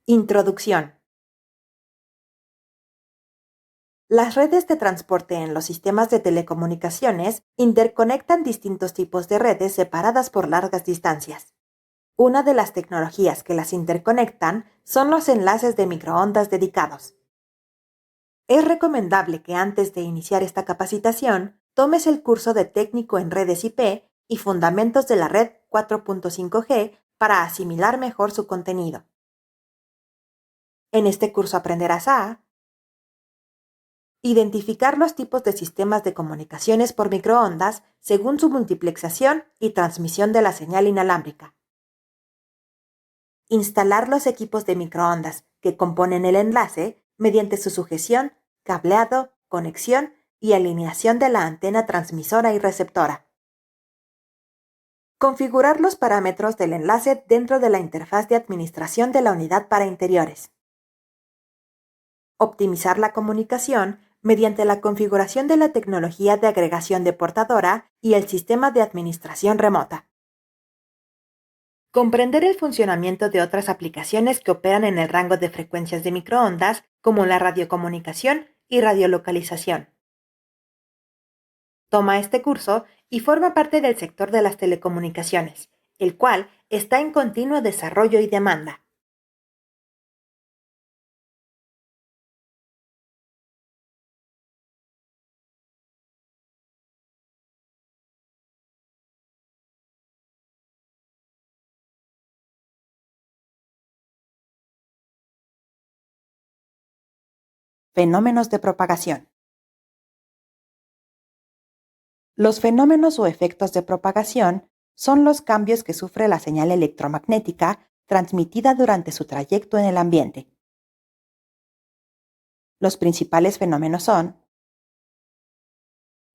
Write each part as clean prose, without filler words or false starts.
Introducción. Las redes de transporte en los sistemas de telecomunicaciones interconectan distintos tipos de redes separadas por largas distancias. Una de las tecnologías que las interconectan son los enlaces de microondas dedicados. Es recomendable que antes de iniciar esta capacitación, tomes el curso de técnico en redes IP y fundamentos de la red 4.5G para asimilar mejor su contenido. En este curso aprenderás a identificar los tipos de sistemas de comunicaciones por microondas según su multiplexación y transmisión de la señal inalámbrica. Instalar los equipos de microondas que componen el enlace mediante su sujeción, cableado, conexión y alineación de la antena transmisora y receptora. Configurar los parámetros del enlace dentro de la interfaz de administración de la unidad para interiores. Optimizar la comunicación mediante la configuración de la tecnología de agregación de portadora y el sistema de administración remota. Comprender el funcionamiento de otras aplicaciones que operan en el rango de frecuencias de microondas, como la radiocomunicación y radiolocalización. Toma este curso y forma parte del sector de las telecomunicaciones, el cual está en continuo desarrollo y demanda. Fenómenos de propagación. Los fenómenos o efectos de propagación son los cambios que sufre la señal electromagnética transmitida durante su trayecto en el ambiente. Los principales fenómenos son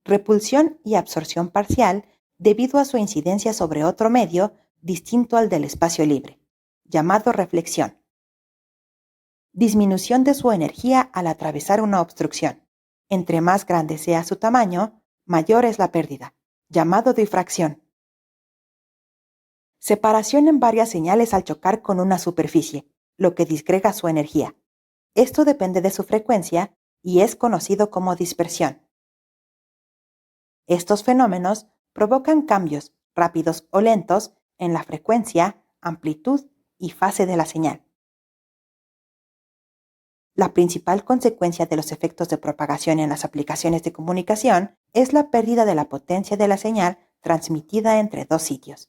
repulsión y absorción parcial debido a su incidencia sobre otro medio distinto al del espacio libre, llamado reflexión. Disminución de su energía al atravesar una obstrucción. Entre más grande sea su tamaño, mayor es la pérdida, llamado difracción. Separación en varias señales al chocar con una superficie, lo que disgrega su energía. Esto depende de su frecuencia y es conocido como dispersión. Estos fenómenos provocan cambios, rápidos o lentos, en la frecuencia, amplitud y fase de la señal. La principal consecuencia de los efectos de propagación en las aplicaciones de comunicación es la pérdida de la potencia de la señal transmitida entre dos sitios.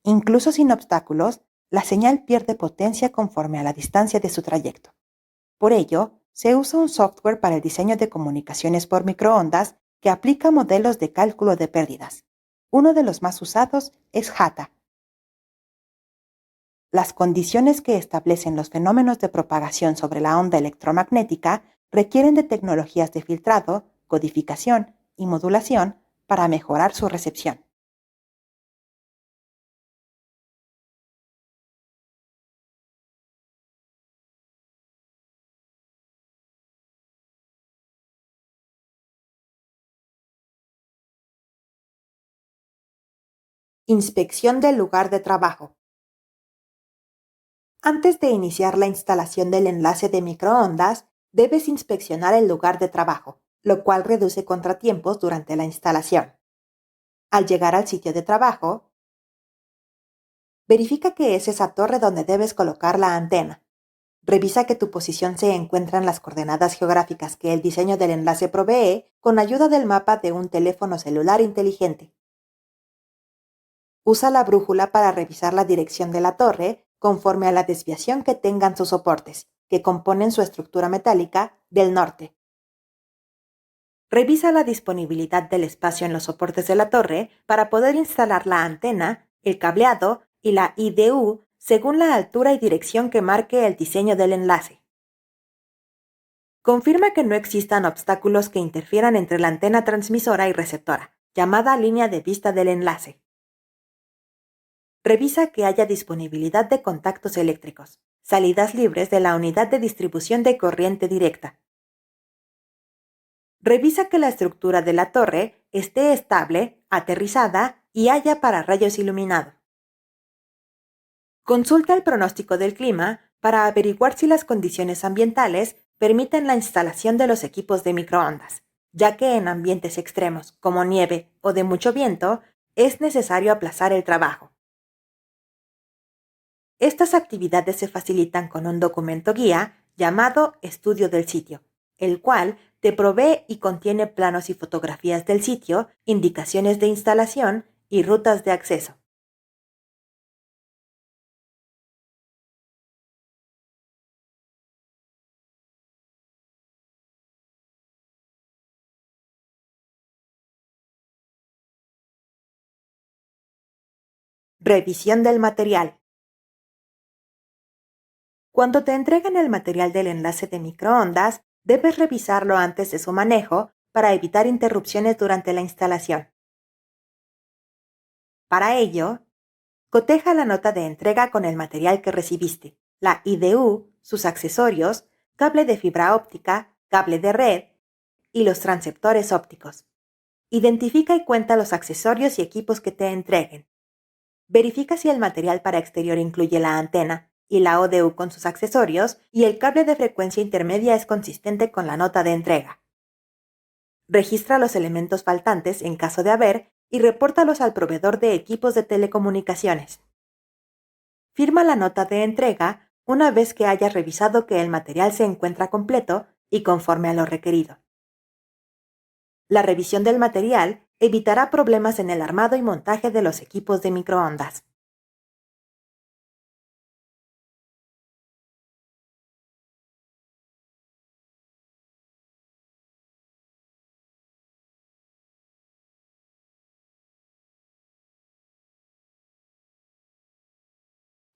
Incluso sin obstáculos, la señal pierde potencia conforme a la distancia de su trayecto. Por ello, se usa un software para el diseño de comunicaciones por microondas que aplica modelos de cálculo de pérdidas. Uno de los más usados es JATA. Las condiciones que establecen los fenómenos de propagación sobre la onda electromagnética requieren de tecnologías de filtrado, codificación y modulación para mejorar su recepción. Inspección del lugar de trabajo. Antes de iniciar la instalación del enlace de microondas, debes inspeccionar el lugar de trabajo, lo cual reduce contratiempos durante la instalación. Al llegar al sitio de trabajo, verifica que es esa torre donde debes colocar la antena. Revisa que tu posición se encuentra en las coordenadas geográficas que el diseño del enlace provee con ayuda del mapa de un teléfono celular inteligente. Usa la brújula para revisar la dirección de la torre conforme a la desviación que tengan sus soportes, que componen su estructura metálica, del norte. Revisa la disponibilidad del espacio en los soportes de la torre para poder instalar la antena, el cableado y la IDU según la altura y dirección que marque el diseño del enlace. Confirma que no existan obstáculos que interfieran entre la antena transmisora y receptora, llamada línea de vista del enlace. Revisa que haya disponibilidad de contactos eléctricos, salidas libres de la unidad de distribución de corriente directa. Revisa que la estructura de la torre esté estable, aterrizada y haya pararrayos iluminado. Consulta el pronóstico del clima para averiguar si las condiciones ambientales permiten la instalación de los equipos de microondas, ya que en ambientes extremos como nieve o de mucho viento es necesario aplazar el trabajo. Estas actividades se facilitan con un documento guía llamado Estudio del sitio, el cual te provee y contiene planos y fotografías del sitio, indicaciones de instalación y rutas de acceso. Revisión del material. Cuando te entregan el material del enlace de microondas, debes revisarlo antes de su manejo para evitar interrupciones durante la instalación. Para ello, coteja la nota de entrega con el material que recibiste, la IDU, sus accesorios, cable de fibra óptica, cable de red y los transceptores ópticos. Identifica y cuenta los accesorios y equipos que te entreguen. Verifica si el material para exterior incluye la antena y la ODU con sus accesorios y el cable de frecuencia intermedia es consistente con la nota de entrega. Registra los elementos faltantes en caso de haber y repórtalos al proveedor de equipos de telecomunicaciones. Firma la nota de entrega una vez que hayas revisado que el material se encuentra completo y conforme a lo requerido. La revisión del material evitará problemas en el armado y montaje de los equipos de microondas.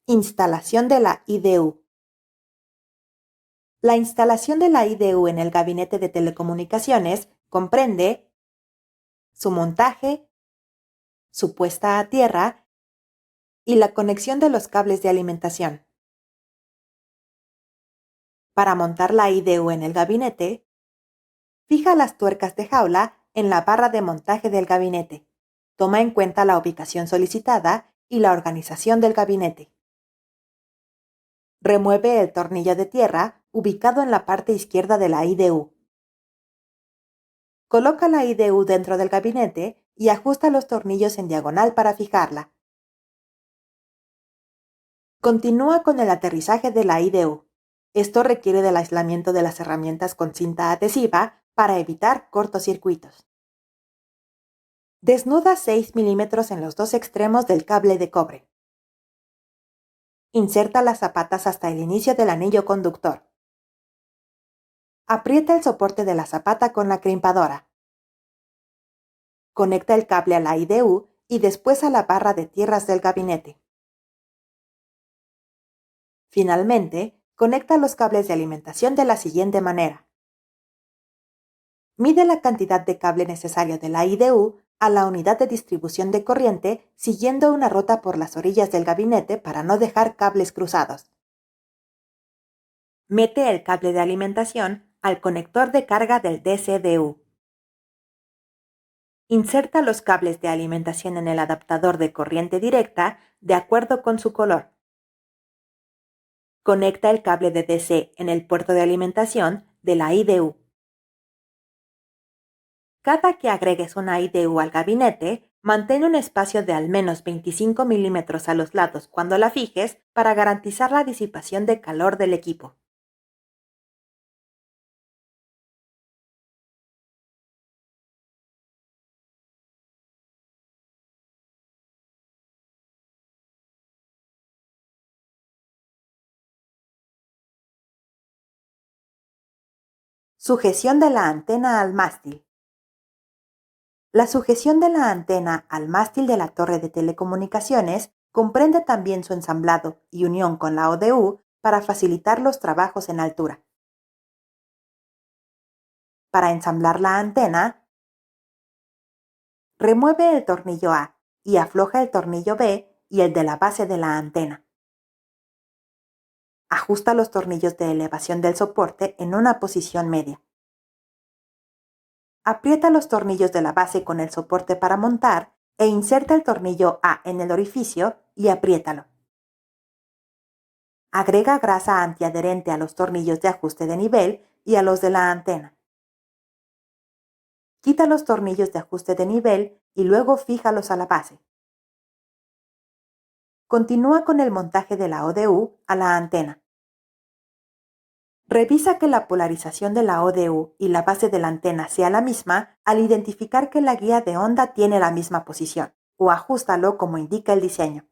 Instalación de la IDU. La instalación de la IDU en el gabinete de telecomunicaciones comprende su montaje, su puesta a tierra y la conexión de los cables de alimentación. Para montar la IDU en el gabinete, fija las tuercas de jaula en la barra de montaje del gabinete. Toma en cuenta la ubicación solicitada y la organización del gabinete. Remueve el tornillo de tierra ubicado en la parte izquierda de la IDU. Coloca la IDU dentro del gabinete y ajusta los tornillos en diagonal para fijarla. Continúa con el aterrizaje de la IDU. Esto requiere del aislamiento de las herramientas con cinta adhesiva para evitar cortocircuitos. Desnuda 6 milímetros en los dos extremos del cable de cobre. Inserta las zapatas hasta el inicio del anillo conductor. Aprieta el soporte de la zapata con la crimpadora. Conecta el cable a la IDU y después a la barra de tierras del gabinete. Finalmente, conecta los cables de alimentación de la siguiente manera. Mide la cantidad de cable necesario de la IDU a la unidad de distribución de corriente siguiendo una ruta por las orillas del gabinete para no dejar cables cruzados. Mete el cable de alimentación al conector de carga del DCDU. Inserta los cables de alimentación en el adaptador de corriente directa de acuerdo con su color. Conecta el cable de DC en el puerto de alimentación de la IDU. Cada que agregues una IDU al gabinete, mantén un espacio de al menos 25 milímetros a los lados cuando la fijes para garantizar la disipación de calor del equipo. Sujeción de la antena al mástil. La sujeción de la antena al mástil de la torre de telecomunicaciones comprende también su ensamblado y unión con la ODU para facilitar los trabajos en altura. Para ensamblar la antena, remueve el tornillo A y afloja el tornillo B y el de la base de la antena. Ajusta los tornillos de elevación del soporte en una posición media. Aprieta los tornillos de la base con el soporte para montar e inserta el tornillo A en el orificio y apriétalo. Agrega grasa antiadherente a los tornillos de ajuste de nivel y a los de la antena. Quita los tornillos de ajuste de nivel y luego fíjalos a la base. Continúa con el montaje de la ODU a la antena. Revisa que la polarización de la ODU y la base de la antena sea la misma al identificar que la guía de onda tiene la misma posición, o ajústalo como indica el diseño.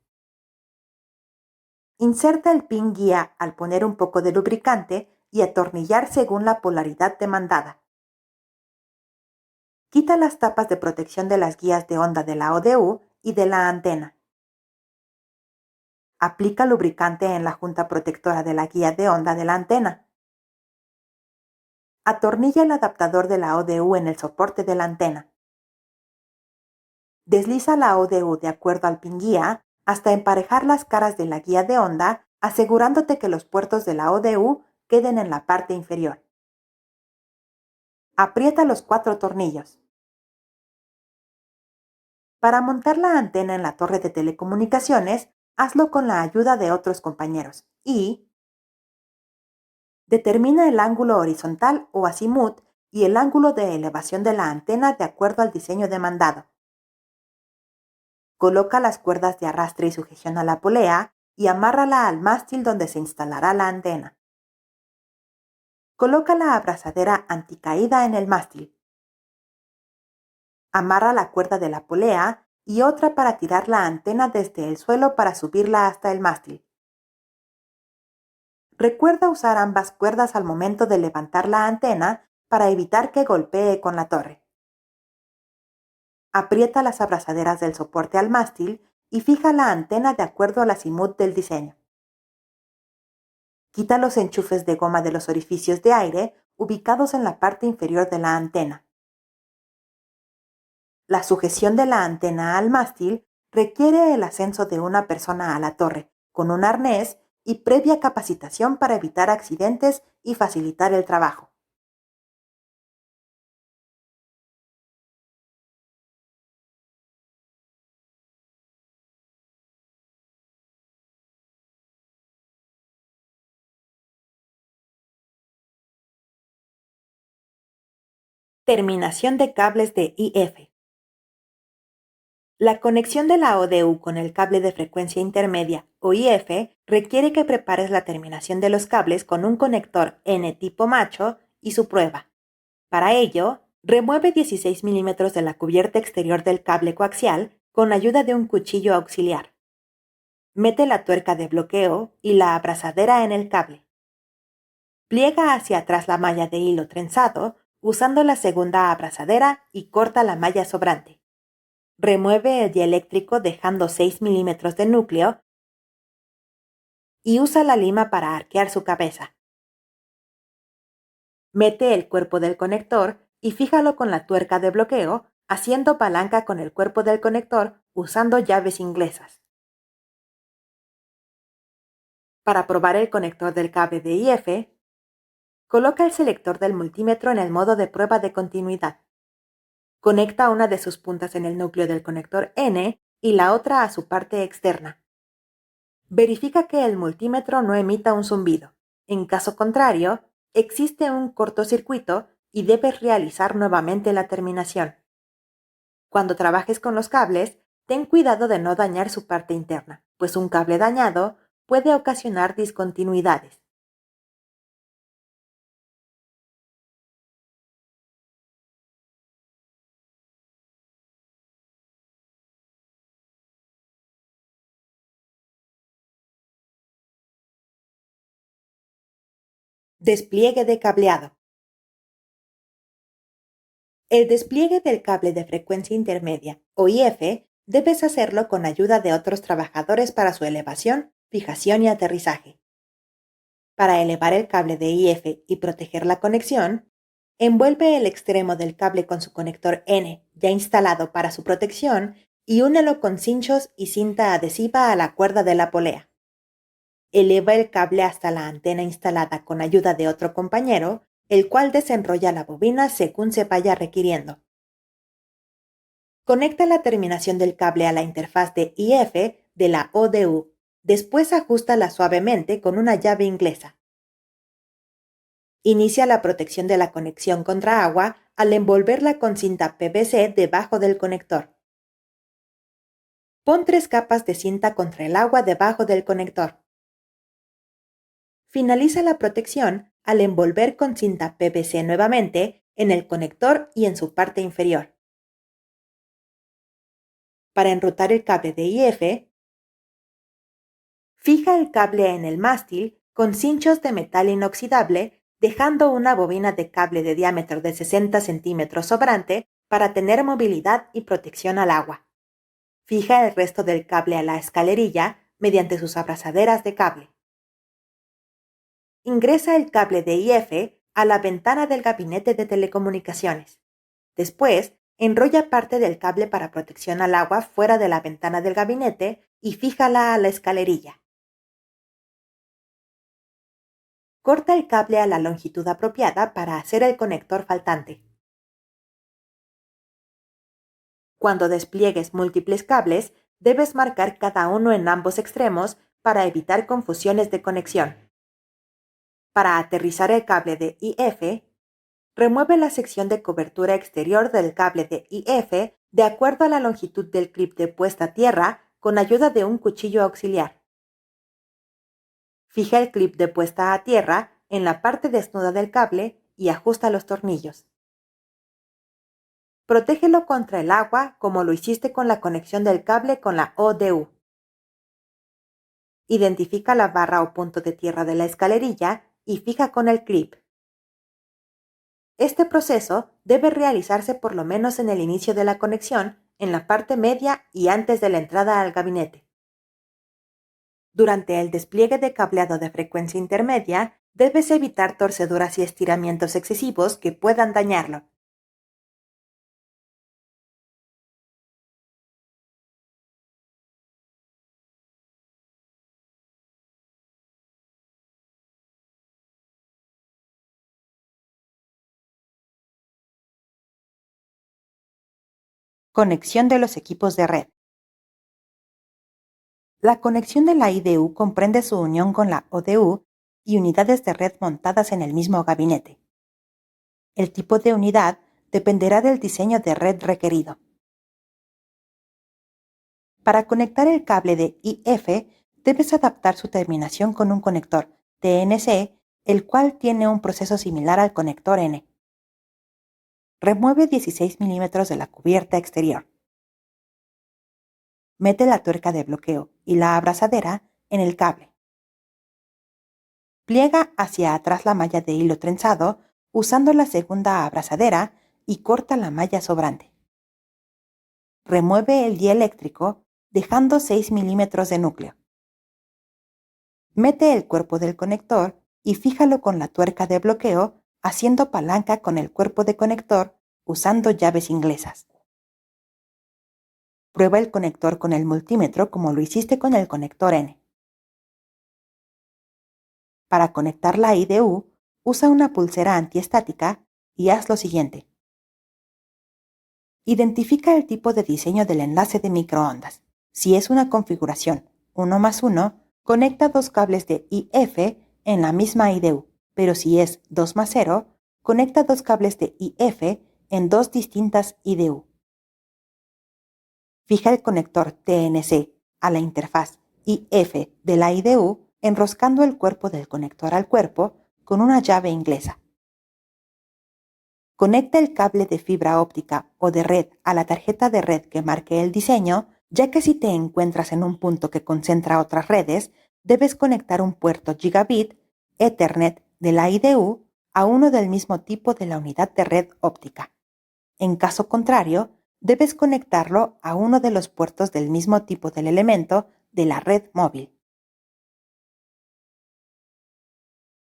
Inserta el pin guía al poner un poco de lubricante y atornillar según la polaridad demandada. Quita las tapas de protección de las guías de onda de la ODU y de la antena. Aplica lubricante en la junta protectora de la guía de onda de la antena. Atornilla el adaptador de la ODU en el soporte de la antena. Desliza la ODU de acuerdo al pin guía hasta emparejar las caras de la guía de onda, asegurándote que los puertos de la ODU queden en la parte inferior. Aprieta los 4 tornillos. Para montar la antena en la torre de telecomunicaciones, hazlo con la ayuda de otros compañeros y determina el ángulo horizontal o azimut y el ángulo de elevación de la antena de acuerdo al diseño demandado. Coloca las cuerdas de arrastre y sujeción a la polea y amárrala al mástil donde se instalará la antena. Coloca la abrazadera anticaída en el mástil. Amarra la cuerda de la polea y otra para tirar la antena desde el suelo para subirla hasta el mástil. Recuerda usar ambas cuerdas al momento de levantar la antena para evitar que golpee con la torre. Aprieta las abrazaderas del soporte al mástil y fija la antena de acuerdo al azimut del diseño. Quita los enchufes de goma de los orificios de aire ubicados en la parte inferior de la antena. La sujeción de la antena al mástil requiere el ascenso de una persona a la torre, con un arnés y previa capacitación para evitar accidentes y facilitar el trabajo. Terminación de cables de IF. La conexión de la ODU con el cable de frecuencia intermedia o IF requiere que prepares la terminación de los cables con un conector N tipo macho y su prueba. Para ello, remueve 16 milímetros de la cubierta exterior del cable coaxial con ayuda de un cuchillo auxiliar. Mete la tuerca de bloqueo y la abrazadera en el cable. Pliega hacia atrás la malla de hilo trenzado usando la segunda abrazadera y corta la malla sobrante. Remueve el dieléctrico dejando 6 milímetros de núcleo y usa la lima para arquear su cabeza. Mete el cuerpo del conector y fíjalo con la tuerca de bloqueo, haciendo palanca con el cuerpo del conector usando llaves inglesas. Para probar el conector del cable de IF, coloca el selector del multímetro en el modo de prueba de continuidad. Conecta una de sus puntas en el núcleo del conector N y la otra a su parte externa. Verifica que el multímetro no emita un zumbido. En caso contrario, existe un cortocircuito y debes realizar nuevamente la terminación. Cuando trabajes con los cables, ten cuidado de no dañar su parte interna, pues un cable dañado puede ocasionar discontinuidades. Despliegue de cableado. El despliegue del cable de frecuencia intermedia, o IF, debes hacerlo con ayuda de otros trabajadores para su elevación, fijación y aterrizaje. Para elevar el cable de IF y proteger la conexión, envuelve el extremo del cable con su conector N ya instalado para su protección y únelo con cinchos y cinta adhesiva a la cuerda de la polea. Eleva el cable hasta la antena instalada con ayuda de otro compañero, el cual desenrolla la bobina según se vaya requiriendo. Conecta la terminación del cable a la interfaz de IF de la ODU Después ajústala suavemente con una llave inglesa. Inicia la protección de la conexión contra agua al envolverla con cinta PVC debajo del conector. Pon 3 capas de cinta contra el agua debajo del conector. Finaliza la protección al envolver con cinta PVC nuevamente en el conector y en su parte inferior. Para enrutar el cable de IF, fija el cable en el mástil con cinchos de metal inoxidable, dejando una bobina de cable de diámetro de 60 centímetros sobrante para tener movilidad y protección al agua. Fija el resto del cable a la escalerilla mediante sus abrazaderas de cable. Ingresa el cable de IF a la ventana del gabinete de telecomunicaciones. Después, enrolla parte del cable para protección al agua fuera de la ventana del gabinete y fíjala a la escalerilla. Corta el cable a la longitud apropiada para hacer el conector faltante. Cuando despliegues múltiples cables, debes marcar cada uno en ambos extremos para evitar confusiones de conexión. Para aterrizar el cable de IF, remueve la sección de cobertura exterior del cable de IF de acuerdo a la longitud del clip de puesta a tierra con ayuda de un cuchillo auxiliar. Fija el clip de puesta a tierra en la parte desnuda del cable y ajusta los tornillos. Protégelo contra el agua como lo hiciste con la conexión del cable con la ODU. Identifica la barra o punto de tierra de la escalerilla y fija con el clip. Este proceso debe realizarse por lo menos en el inicio de la conexión, en la parte media y antes de la entrada al gabinete. Durante el despliegue de cableado de frecuencia intermedia, debes evitar torceduras y estiramientos excesivos que puedan dañarlo. Conexión de los equipos de red. La conexión de la IDU comprende su unión con la ODU y unidades de red montadas en el mismo gabinete. El tipo de unidad dependerá del diseño de red requerido. Para conectar el cable de IF, debes adaptar su terminación con un conector TNC, el cual tiene un proceso similar al conector N. Remueve 16 milímetros de la cubierta exterior. Mete la tuerca de bloqueo y la abrazadera en el cable. Pliega hacia atrás la malla de hilo trenzado usando la segunda abrazadera y corta la malla sobrante. Remueve el dieléctrico dejando 6 milímetros de núcleo. Mete el cuerpo del conector y fíjalo con la tuerca de bloqueo haciendo palanca con el cuerpo de conector usando llaves inglesas. Prueba el conector con el multímetro como lo hiciste con el conector N. Para conectar la IDU, usa una pulsera antiestática y haz lo siguiente. Identifica el tipo de diseño del enlace de microondas. Si es una configuración 1+1, conecta 2 cables de IF en la misma IDU, pero si es 2+0, conecta 2 cables de IF en 2 distintas IDU. Fija el conector TNC a la interfaz IF de la IDU enroscando el cuerpo del conector al cuerpo con una llave inglesa. Conecta el cable de fibra óptica o de red a la tarjeta de red que marque el diseño, ya que si te encuentras en un punto que concentra otras redes, debes conectar un puerto Gigabit Ethernet de la IDU a uno del mismo tipo de la unidad de red óptica. En caso contrario, debes conectarlo a uno de los puertos del mismo tipo del elemento de la red móvil.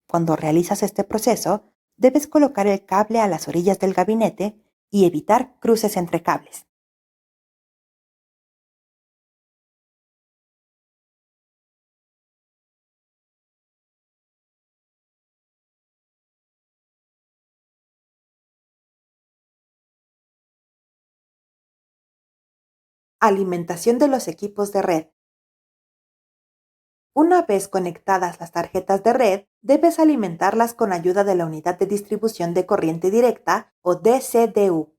Cuando realizas este proceso, debes colocar el cable a las orillas del gabinete y evitar cruces entre cables. Alimentación de los equipos de red. Una vez conectadas las tarjetas de red, debes alimentarlas con ayuda de la unidad de distribución de corriente directa o DCDU.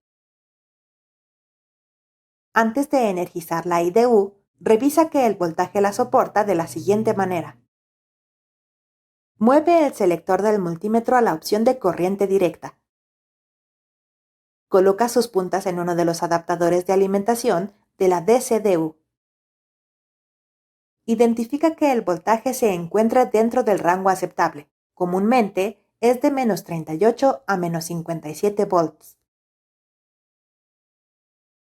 Antes de energizar la IDU, revisa que el voltaje la soporta de la siguiente manera. Mueve el selector del multímetro a la opción de corriente directa. Coloca sus puntas en uno de los adaptadores de alimentación de la DCDU. Identifica que el voltaje se encuentra dentro del rango aceptable. Comúnmente es de -38 a -57 volts.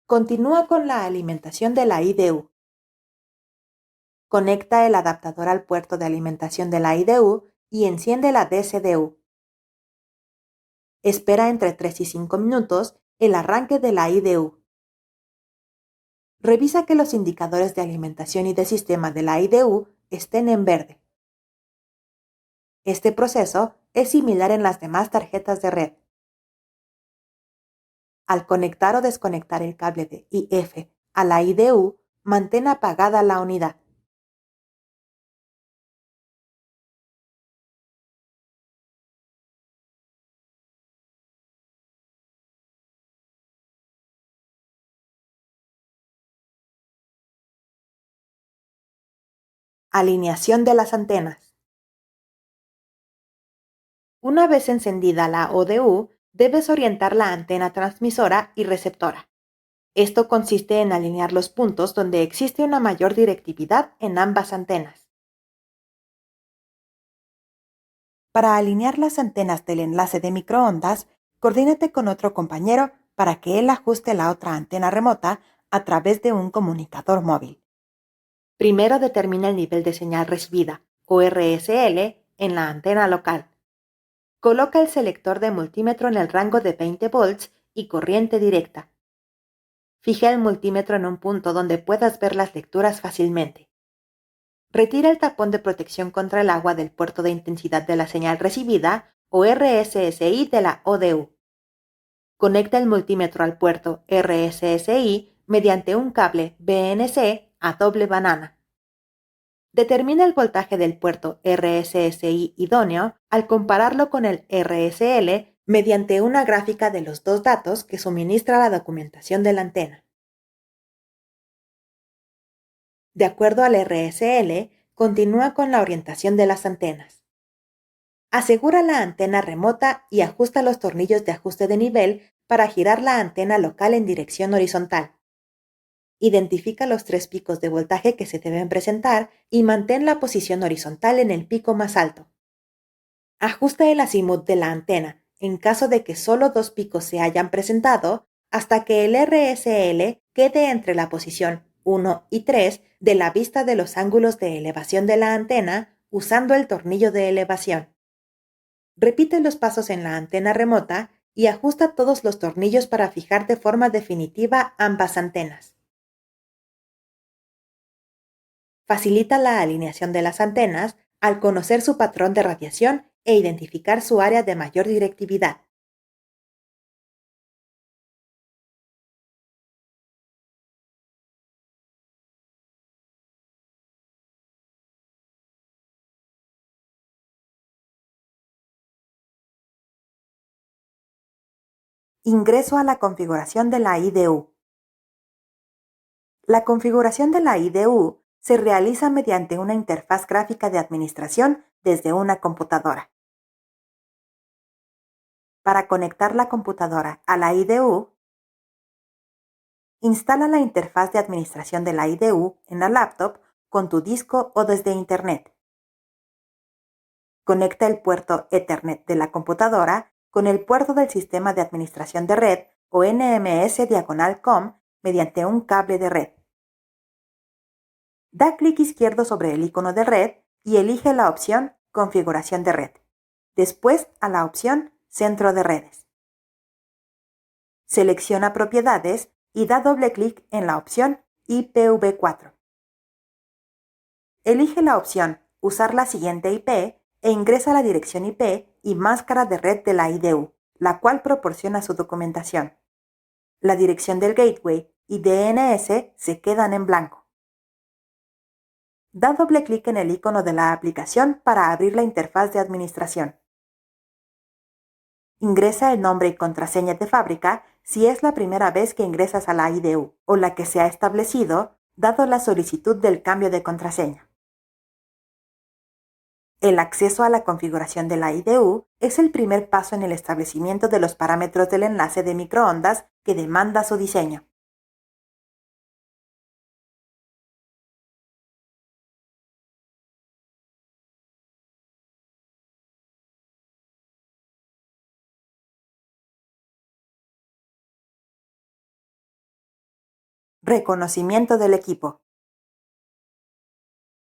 Continúa con la alimentación de la IDU. Conecta el adaptador al puerto de alimentación de la IDU y enciende la DCDU. Espera entre 3 y 5 minutos el arranque de la IDU. Revisa que los indicadores de alimentación y de sistema de la IDU estén en verde. Este proceso es similar en las demás tarjetas de red. Al conectar o desconectar el cable de IF a la IDU, mantén apagada la unidad. Alineación de las antenas. Una vez encendida la ODU, debes orientar la antena transmisora y receptora. Esto consiste en alinear los puntos donde existe una mayor directividad en ambas antenas. Para alinear las antenas del enlace de microondas, coordínate con otro compañero para que él ajuste la otra antena remota a través de un comunicador móvil. Primero determina el nivel de señal recibida, o RSL, en la antena local. Coloca el selector de multímetro en el rango de 20 volts y corriente directa. Fija el multímetro en un punto donde puedas ver las lecturas fácilmente. Retira el tapón de protección contra el agua del puerto de intensidad de la señal recibida o RSSI de la ODU. Conecta el multímetro al puerto RSSI mediante un cable BNC a doble banana. Determina el voltaje del puerto RSSI idóneo al compararlo con el RSL mediante una gráfica de los dos datos que suministra la documentación de la antena. De acuerdo al RSL, continúa con la orientación de las antenas. Asegura la antena remota y ajusta los tornillos de ajuste de nivel para girar la antena local en dirección horizontal. Identifica los 3 picos de voltaje que se deben presentar y mantén la posición horizontal en el pico más alto. Ajusta el azimut de la antena en caso de que solo 2 picos se hayan presentado hasta que el RSL quede entre la posición 1 y 3 de la vista de los ángulos de elevación de la antena usando el tornillo de elevación. Repite los pasos en la antena remota y ajusta todos los tornillos para fijar de forma definitiva ambas antenas. Facilita la alineación de las antenas al conocer su patrón de radiación e identificar su área de mayor directividad. Ingreso a la configuración de la IDU. La configuración de la IDU se realiza mediante una interfaz gráfica de administración desde una computadora. Para conectar la computadora a la IDU, instala la interfaz de administración de la IDU en la laptop con tu disco o desde Internet. Conecta el puerto Ethernet de la computadora con el puerto del sistema de administración de red o NMS/COM mediante un cable de red. Da clic izquierdo sobre el icono de red y elige la opción Configuración de red. Después a la opción Centro de redes. Selecciona Propiedades y da doble clic en la opción IPv4. Elige la opción Usar la siguiente IP e ingresa la dirección IP y máscara de red de la IDU, la cual proporciona su documentación. La dirección del gateway y DNS se quedan en blanco. Da doble clic en el icono de la aplicación para abrir la interfaz de administración. Ingresa el nombre y contraseña de fábrica si es la primera vez que ingresas a la IDU o la que se ha establecido, dado la solicitud del cambio de contraseña. El acceso a la configuración de la IDU es el primer paso en el establecimiento de los parámetros del enlace de microondas que demanda su diseño. Reconocimiento del equipo.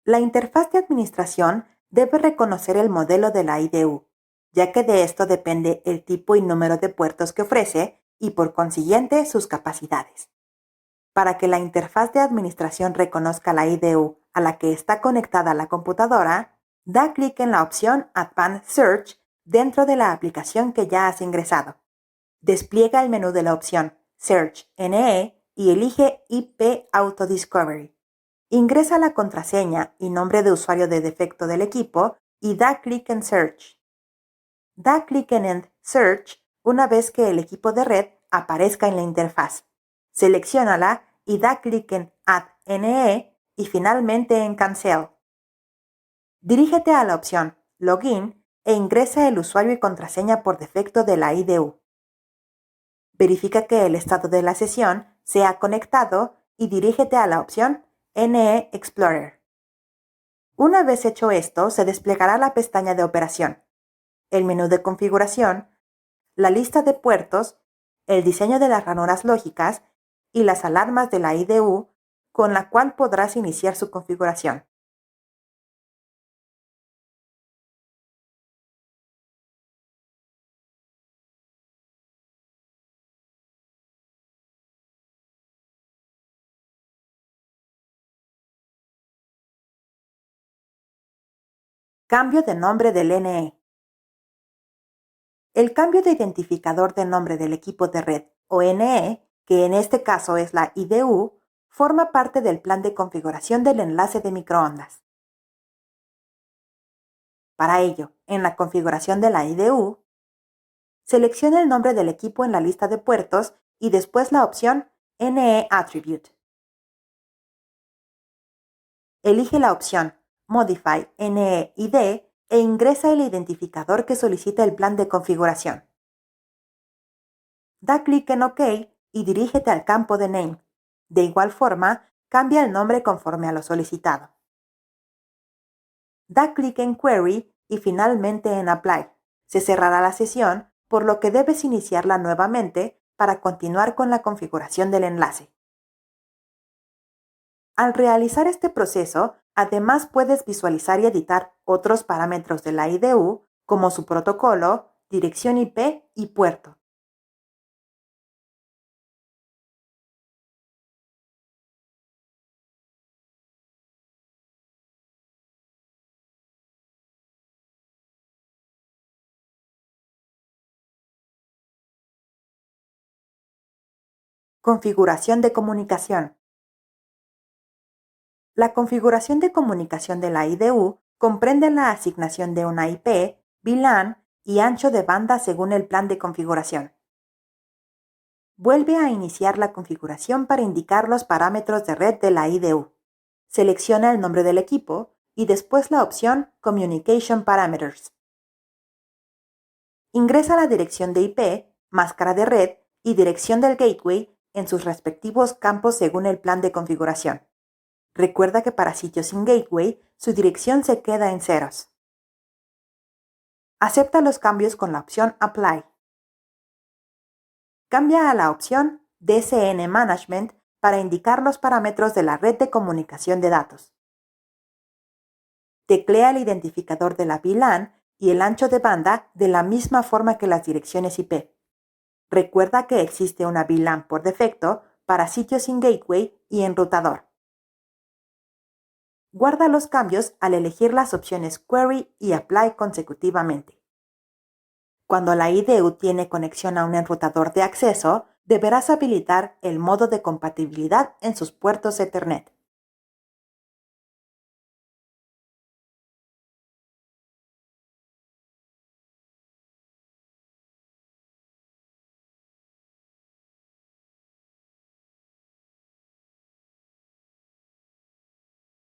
La interfaz de administración debe reconocer el modelo de la IDU, ya que de esto depende el tipo y número de puertos que ofrece y por consiguiente sus capacidades. Para que la interfaz de administración reconozca la IDU a la que está conectada la computadora, da clic en la opción Advanced Search dentro de la aplicación que ya has ingresado. Despliega el menú de la opción Search NE y elige IP Auto Discovery. Ingresa la contraseña y nombre de usuario de defecto del equipo y da clic en Search. Da clic en End Search una vez que el equipo de red aparezca en la interfaz. Selecciónala y da clic en Add NE y finalmente en Cancel. Dirígete a la opción Login e ingresa el usuario y contraseña por defecto de la IDU. Verifica que el estado de la sesión se ha conectado y dirígete a la opción NE Explorer. Una vez hecho esto, se desplegará la pestaña de operación, el menú de configuración, la lista de puertos, el diseño de las ranuras lógicas y las alarmas de la IDU, con la cual podrás iniciar su configuración. Cambio de nombre del NE. El cambio de identificador de nombre del equipo de red, o NE, que en este caso es la IDU, forma parte del plan de configuración del enlace de microondas. Para ello, en la configuración de la IDU, selecciona el nombre del equipo en la lista de puertos y después la opción NE Attribute. Elige la opción Modify NE ID e ingresa el identificador que solicita el plan de configuración. Da clic en OK y dirígete al campo de Name. De igual forma, cambia el nombre conforme a lo solicitado. Da clic en Query y finalmente en Apply. Se cerrará la sesión, por lo que debes iniciarla nuevamente para continuar con la configuración del enlace. Al realizar este proceso, además puedes visualizar y editar otros parámetros de la IDU, como su protocolo, dirección IP y puerto. Configuración de comunicación. La configuración de comunicación de la IDU comprende la asignación de una IP, VLAN y ancho de banda según el plan de configuración. Vuelve a iniciar la configuración para indicar los parámetros de red de la IDU. Selecciona el nombre del equipo y después la opción Communication Parameters. Ingresa la dirección de IP, máscara de red y dirección del gateway en sus respectivos campos según el plan de configuración. Recuerda que para sitios sin gateway, su dirección se queda en ceros. Acepta los cambios con la opción Apply. Cambia a la opción DCN Management para indicar los parámetros de la red de comunicación de datos. Teclea el identificador de la VLAN y el ancho de banda de la misma forma que las direcciones IP. Recuerda que existe una VLAN por defecto para sitios sin gateway y enrutador. Guarda los cambios al elegir las opciones Query y Apply consecutivamente. Cuando la IDU tiene conexión a un enrutador de acceso, deberás habilitar el modo de compatibilidad en sus puertos Ethernet.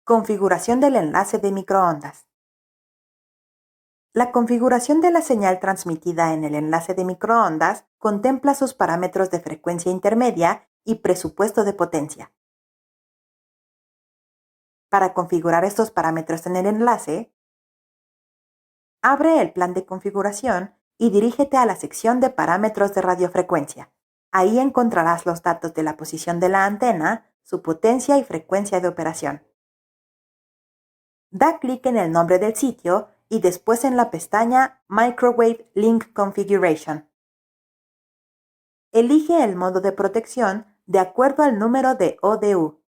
Configuración del enlace de microondas. La configuración de la señal transmitida en el enlace de microondas contempla sus parámetros de frecuencia intermedia y presupuesto de potencia. Para configurar estos parámetros en el enlace, abre el plan de configuración y dirígete a la sección de parámetros de radiofrecuencia. Ahí encontrarás los datos de la posición de la antena, su potencia y frecuencia de operación. Da clic en el nombre del sitio y después en la pestaña Microwave Link Configuration. Elige el modo de protección de acuerdo al número de ODU.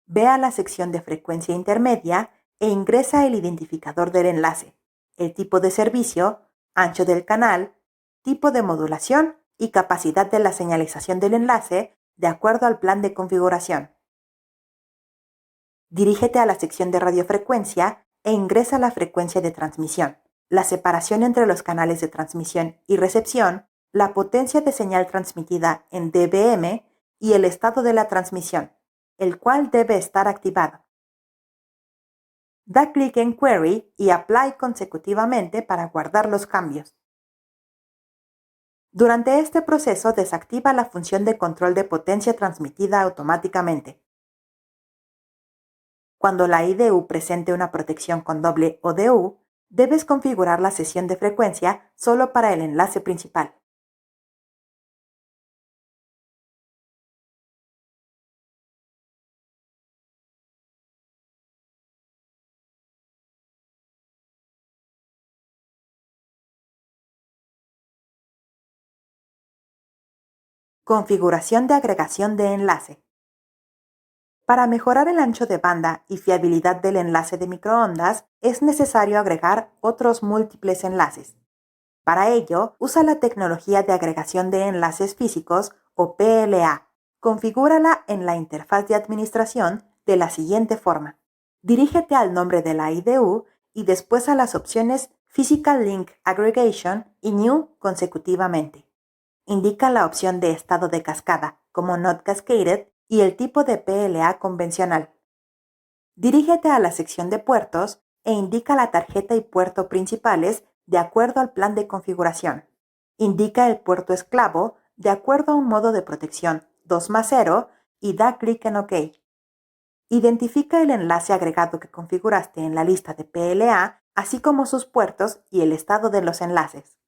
Ve a la sección de frecuencia intermedia e ingresa el identificador del enlace, el tipo de servicio, ancho del canal, tipo de modulación y capacidad de la señalización del enlace de acuerdo al plan de configuración. Dirígete a la sección de radiofrecuencia e ingresa la frecuencia de transmisión, la separación entre los canales de transmisión y recepción, la potencia de señal transmitida en dBm y el estado de la transmisión, el cual debe estar activado. Da clic en Query y Apply consecutivamente para guardar los cambios. Durante este proceso desactiva la función de control de potencia transmitida automáticamente. Cuando la IDU presente una protección con doble ODU, debes configurar la sesión de frecuencia solo para el enlace principal. Configuración de agregación de enlace. Para mejorar el ancho de banda y fiabilidad del enlace de microondas, es necesario agregar otros múltiples enlaces. Para ello, usa la tecnología de agregación de enlaces físicos o PLA. Configúrala en la interfaz de administración de la siguiente forma. Dirígete al nombre de la IDU y después a las opciones Physical Link Aggregation y New consecutivamente. Indica la opción de estado de cascada, como Not Cascaded, y el tipo de PLA convencional. Dirígete a la sección de puertos e indica la tarjeta y puerto principales de acuerdo al plan de configuración. Indica el puerto esclavo de acuerdo a un modo de protección 2+0 y da clic en OK. Identifica el enlace agregado que configuraste en la lista de PLA, así como sus puertos y el estado de los enlaces.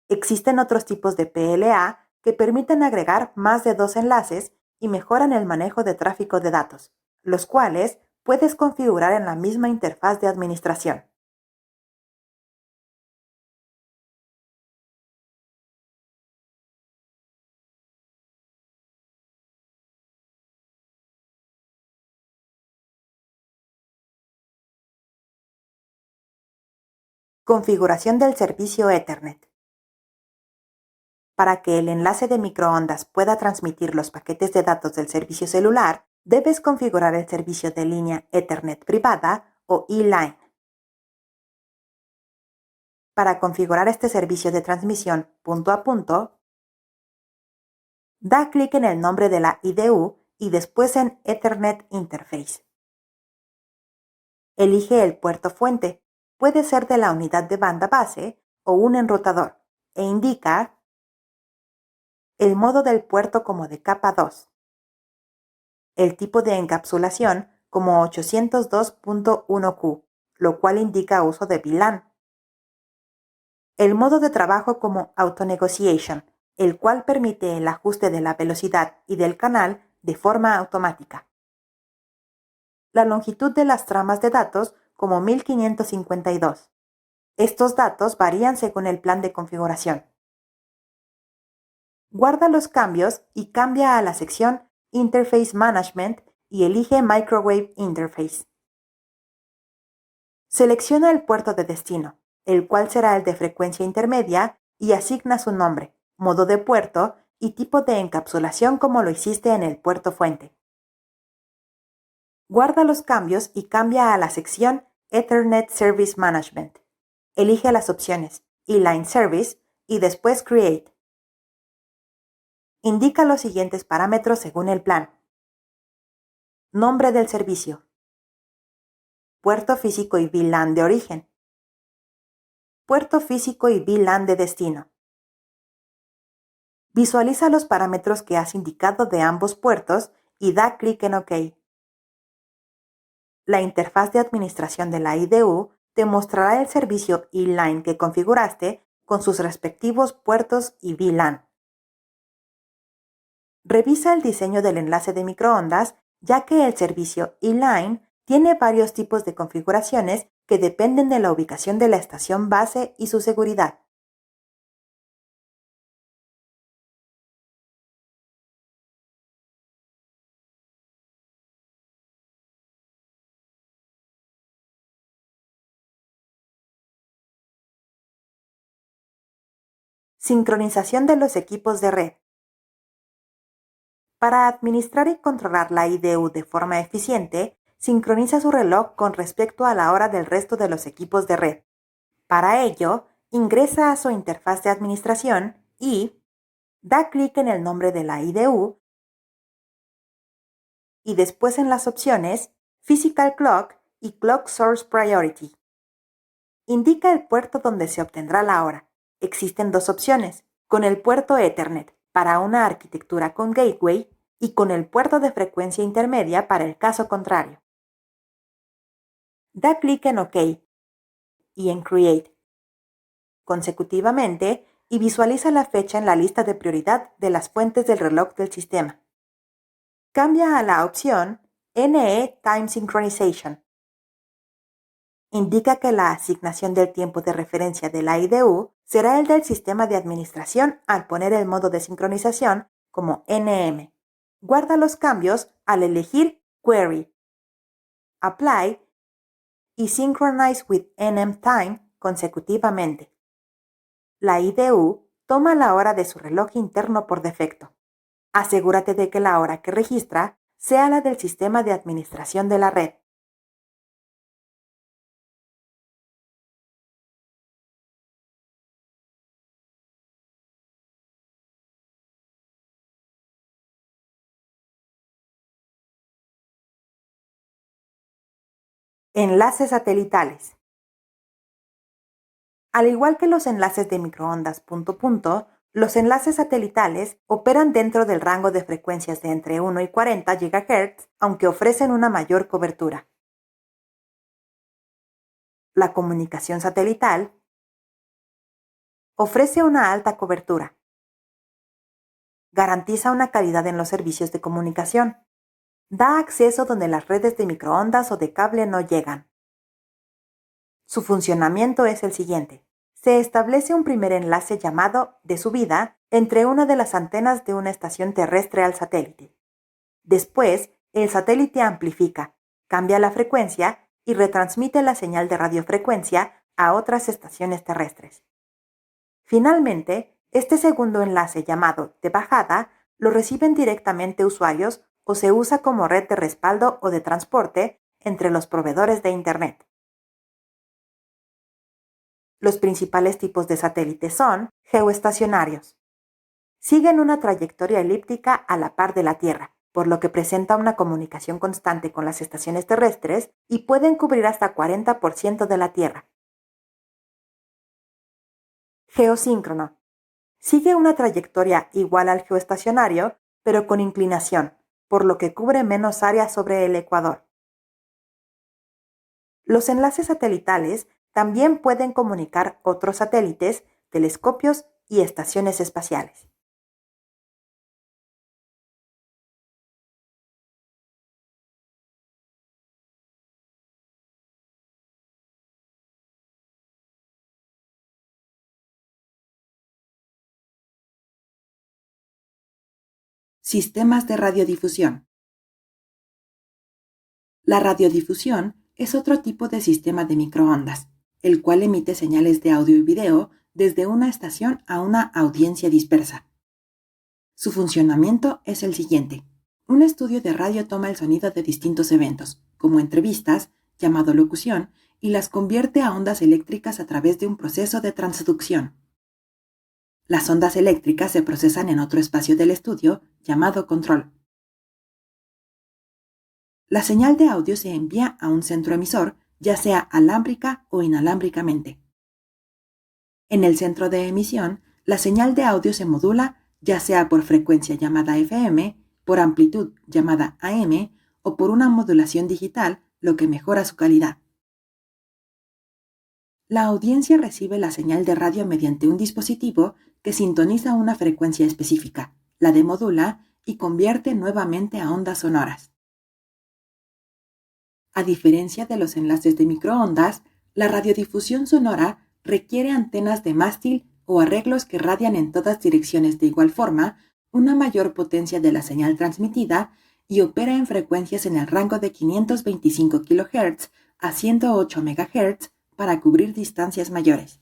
Existen otros tipos de PLA que permiten agregar más de 2 enlaces y mejoran el manejo de tráfico de datos, los cuales puedes configurar en la misma interfaz de administración. Configuración del servicio Ethernet. Para que el enlace de microondas pueda transmitir los paquetes de datos del servicio celular, debes configurar el servicio de línea Ethernet privada o E-Line. Para configurar este servicio de transmisión punto a punto, da clic en el nombre de la IDU y después en Ethernet Interface. Elige el puerto fuente, puede ser de la unidad de banda base o un enrutador, e indica el modo del puerto como de capa 2, el tipo de encapsulación como 802.1Q, lo cual indica uso de VLAN, el modo de trabajo como Auto Negotiation, el cual permite el ajuste de la velocidad y del canal de forma automática, la longitud de las tramas de datos como 1552. Estos datos varían según el plan de configuración. Guarda los cambios y cambia a la sección Interface Management y elige Microwave Interface. Selecciona el puerto de destino, el cual será el de frecuencia intermedia, y asigna su nombre, modo de puerto y tipo de encapsulación como lo hiciste en el puerto fuente. Guarda los cambios y cambia a la sección Ethernet Service Management. Elige las opciones E-Line Service y después Create. Indica los siguientes parámetros según el plan. Nombre del servicio. Puerto físico y VLAN de origen. Puerto físico y VLAN de destino. Visualiza los parámetros que has indicado de ambos puertos y da clic en OK. La interfaz de administración de la IDU te mostrará el servicio E-Line que configuraste con sus respectivos puertos y VLAN. Revisa el diseño del enlace de microondas, ya que el servicio E-Line tiene varios tipos de configuraciones que dependen de la ubicación de la estación base y su seguridad. Sincronización de los equipos de red. Para administrar y controlar la IDU de forma eficiente, sincroniza su reloj con respecto a la hora del resto de los equipos de red. Para ello, ingresa a su interfaz de administración y da clic en el nombre de la IDU y después en las opciones Physical Clock y Clock Source Priority. Indica el puerto donde se obtendrá la hora. Existen dos opciones, con el puerto Ethernet para una arquitectura con gateway y con el puerto de frecuencia intermedia para el caso contrario. Da clic en OK y en Create consecutivamente y visualiza la fecha en la lista de prioridad de las fuentes del reloj del sistema. Cambia a la opción NE Time Synchronization. Indica que la asignación del tiempo de referencia de la IDU será el del sistema de administración al poner el modo de sincronización como NM. Guarda los cambios al elegir Query, Apply y Synchronize with NM Time consecutivamente. La IDU toma la hora de su reloj interno por defecto. Asegúrate de que la hora que registra sea la del sistema de administración de la red. Enlaces satelitales. Al igual que los enlaces de microondas punto-punto, los enlaces satelitales operan dentro del rango de frecuencias de entre 1 y 40 GHz, aunque ofrecen una mayor cobertura. La comunicación satelital ofrece una alta cobertura. Garantiza una calidad en los servicios de comunicación. Da acceso donde las redes de microondas o de cable no llegan. Su funcionamiento es el siguiente. Se establece un primer enlace llamado de subida entre una de las antenas de una estación terrestre al satélite. Después, el satélite amplifica, cambia la frecuencia y retransmite la señal de radiofrecuencia a otras estaciones terrestres. Finalmente, este segundo enlace llamado de bajada lo reciben directamente usuarios o se usa como red de respaldo o de transporte entre los proveedores de Internet. Los principales tipos de satélites son geoestacionarios. Siguen una trayectoria elíptica a la par de la Tierra, por lo que presenta una comunicación constante con las estaciones terrestres y pueden cubrir hasta 40% de la Tierra. Geosíncrono. Sigue una trayectoria igual al geoestacionario, pero con inclinación, por lo que cubre menos área sobre el ecuador. Los enlaces satelitales también pueden comunicar otros satélites, telescopios y estaciones espaciales. Sistemas de radiodifusión. La radiodifusión es otro tipo de sistema de microondas, el cual emite señales de audio y video desde una estación a una audiencia dispersa. Su funcionamiento es el siguiente. Un estudio de radio toma el sonido de distintos eventos, como entrevistas, llamado locución, y las convierte a ondas eléctricas a través de un proceso de transducción. Las ondas eléctricas se procesan en otro espacio del estudio, llamado control. La señal de audio se envía a un centro emisor, ya sea alámbrica o inalámbricamente. En el centro de emisión, la señal de audio se modula ya sea por frecuencia llamada FM, por amplitud llamada AM o por una modulación digital, lo que mejora su calidad. La audiencia recibe la señal de radio mediante un dispositivo que sintoniza una frecuencia específica, la demodula y convierte nuevamente a ondas sonoras. A diferencia de los enlaces de microondas, la radiodifusión sonora requiere antenas de mástil o arreglos que radian en todas direcciones de igual forma, una mayor potencia de la señal transmitida y opera en frecuencias en el rango de 525 kHz a 108 MHz para cubrir distancias mayores.